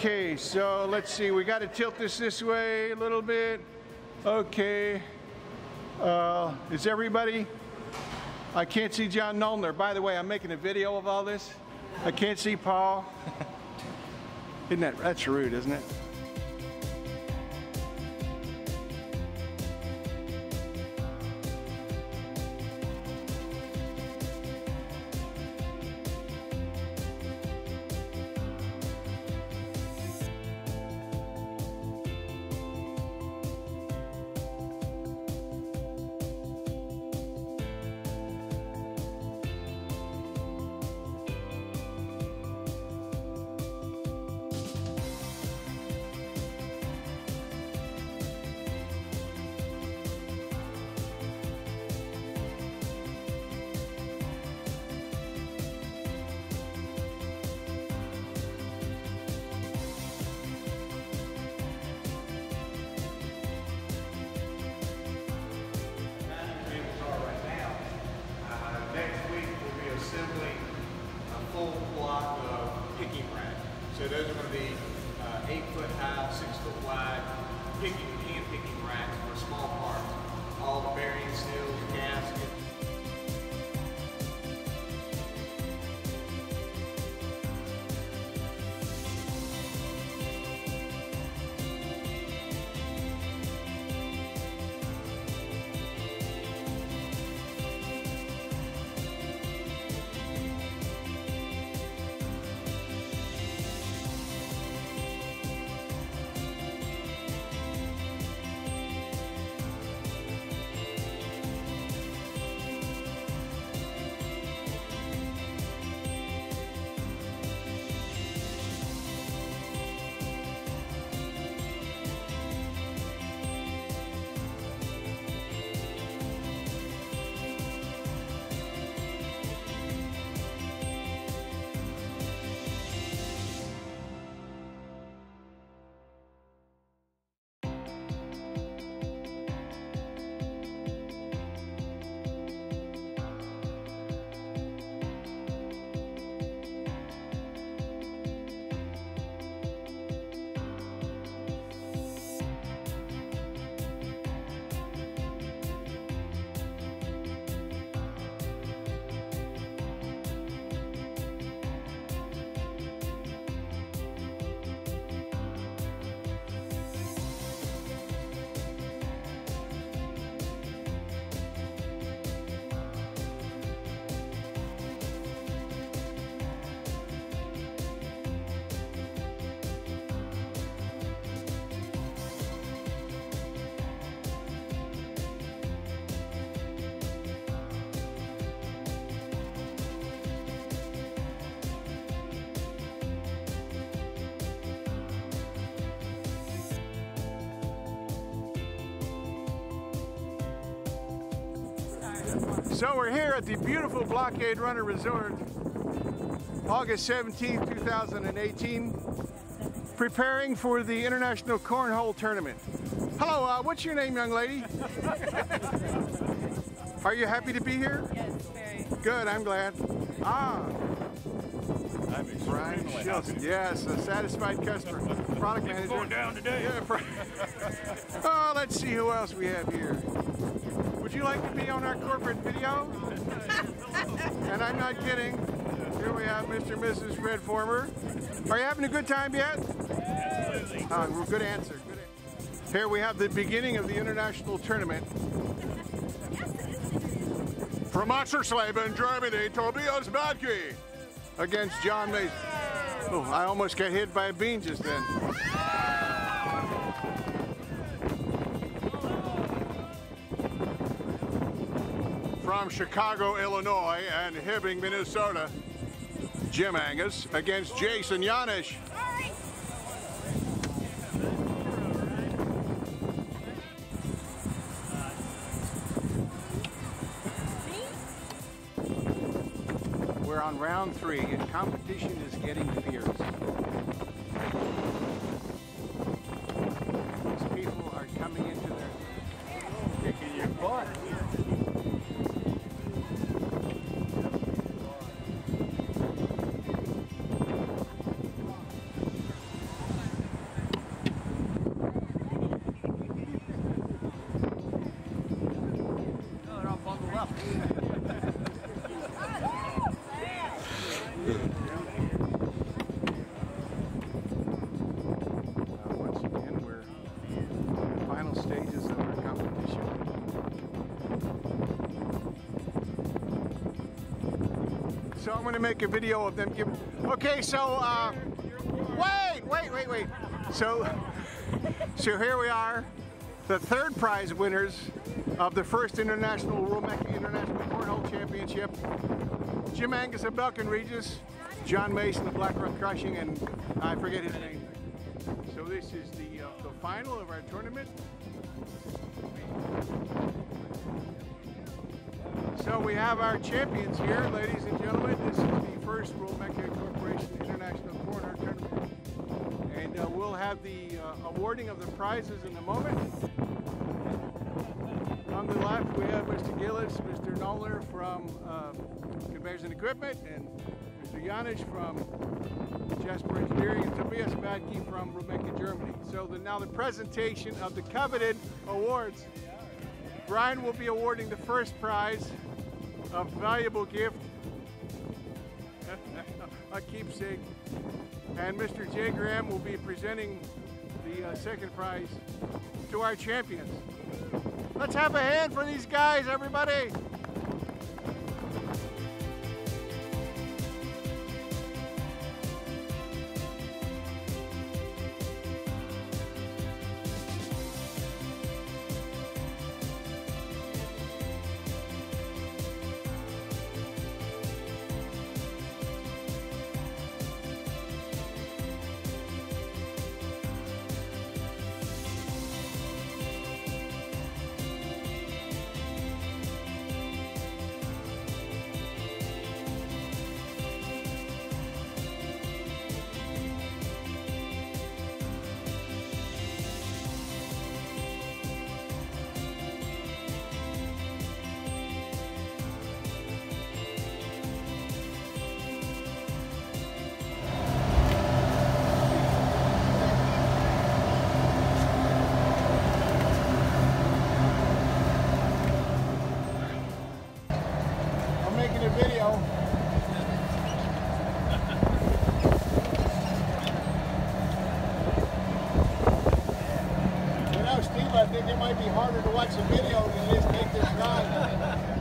Okay, so let's see. We got to tilt this way a little bit. Okay. Is everybody? I can't see John Nolner. By the way, I'm making a video of all this. I can't see Paul. That's rude, isn't it? Assembling a full block of picking racks. So those are going to be 8 foot high, 6 foot wide hand picking racks for small parts. All the bearings, seals, gaskets. So we're here at the beautiful Blockade Runner Resort, August 17th, 2018, preparing for the International Cornhole Tournament. Hello, what's your name, young lady? Are you happy to be here? Yes, very. Good, I'm glad. I'm Brian Schultz, yes, a satisfied customer. Product manager. Going down today. Yeah, oh, let's see who else we have here. Would you like to be on our corporate video? And I'm not kidding. Here we have Mr. and Mrs. Fred Former. Are you having a good time yet? Absolutely. Good answer. Good answer. Here we have the beginning of the international tournament. From Oschersleben, Germany, Tobias Badke against John Mason. Oh, I almost got hit by a bean just then. From Chicago, Illinois and Hibbing, Minnesota, Jim Angus against Jason Yanish. We're on round 3 and competition is getting fierce. These people are coming into their kicking your butt. Once again, we're in the final stages of our competition. So I'm going to make a video of them giving. Okay, so wait. So here we are, the third prize winners of the first International Rulmeca International Cornhole Championship. Jim Angus of Belkin Regis, John Mason of Black Rock Crushing, and I forget his name. So this is the final of our tournament. So we have our champions here, ladies and gentlemen. This is the first Rulmeca Corporation International Cornhole Tournament. And we'll have the awarding of the prizes in a moment. On the left, we have Mr. Gillis, Mr. Noller from Conveyors and Equipment, and Mr. Janisch from Jasper Engineering, and Tobias Madke from Rulmeca, Germany. So now the presentation of the coveted awards. Brian will be awarding the first prize, a valuable gift, a keepsake, and Mr. J. Graham will be presenting the second prize to our champions. Let's have a hand for these guys, everybody. Video. You know, Steve, I think it might be harder to watch the video than it is take this ride.